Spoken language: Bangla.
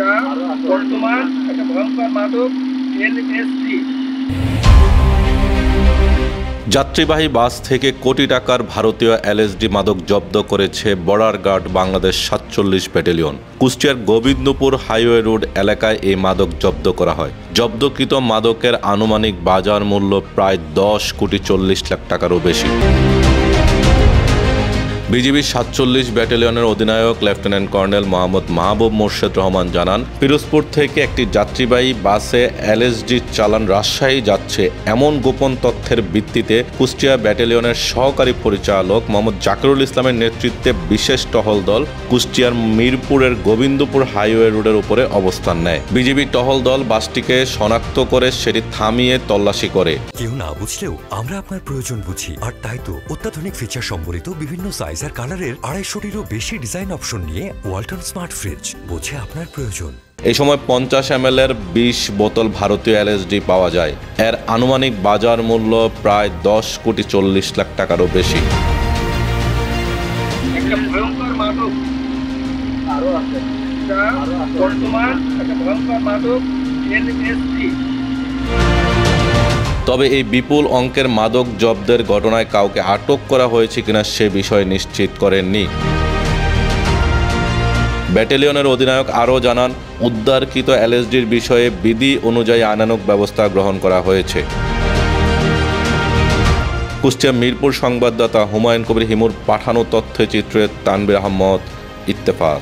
যা বর্তমান একটা ভয়ঙ্কর মাদক এলএসডি। যাত্রীবাহী বাস থেকে কোটি টাকার ভারতীয় এলএসডি মাদক জব্দ করেছে বর্ডার গার্ড বাংলাদেশ ৪৭ ব্যাটালিয়ন। কুষ্টিয়ার গোবিন্দপুর হাইওয়ে রোড এলাকায় এই মাদক জব্দ করা হয়। জব্দকৃত মাদকের আনুমানিক বাজার মূল্য প্রায় ১০,৪০,০০,০০০ টাকারও বেশি। বিজিবি ৪৭ ব্যাটালিয়নের অধিনায়ক লেফটেন্যান্ট কর্নেল মোহাম্মদ মাহবুব মোর্শেদ রহমান জানান, পিরোজপুর থেকে একটি যাত্রীবাহী বাসে এলএসডি চালান রাজশাহী যাচ্ছে এমন গোপন তথ্যের ভিত্তিতে কুষ্টিয়া ব্যাটালিয়নের সহকারী পরিচালক মোহাম্মদ জাকিরুল ইসলামের নেতৃত্বে বিশেষ টহল দল কুষ্টিয়ার মিরপুরের গোবিন্দপুর হাইওয়ে রোডের উপরে অবস্থান নেয়। বিজিবি টহল দল বাসটিকে শনাক্ত করে সেটি থামিয়ে তল্লাশি করে। কেউ না বুঝলেও আমরা আপনার প্রয়োজন বুঝি, আর তাই তো অত্যাধুনিক ফিচার সম্বলিত বিভিন্ন সাইজ আর কালারের ২৫০টিরও বেশি ডিজাইন অপশন নিয়ে ওয়ালটন স্মার্ট ফ্রিজ বোঝে আপনার প্রয়োজন। এই সময় ৫০ ml এর ২০ বোতল ভারতীয় এলএসডি পাওয়া যায়। এর আনুমানিক বাজার মূল্য প্রায় ১০,৪০,০০,০০০ টাকারও বেশি। একটা ভয়ঙ্কর মাদক আরো আছে, যা বর্তমান একটা ভয়ঙ্কর মাদক এলএসডি। তবে এই বিপুল অঙ্কের মাদক জব্দের ঘটনায় কাউকে আটক করা হয়েছে কিনা সে বিষয়ে নিশ্চিত করেননি। ব্যাটালিয়নের অধিনায়ক আরও জানান, উদ্ধারকৃত এলএসডির বিষয়ে বিধি অনুযায়ী আইনানুগ ব্যবস্থা গ্রহণ করা হয়েছে। কুষ্টিয়া মিরপুর সংবাদদাতা হুমায়ুন কবির হিমুর পাঠানো তথ্যচিত্রে তানভীর আহমদ, ইত্তেফাক।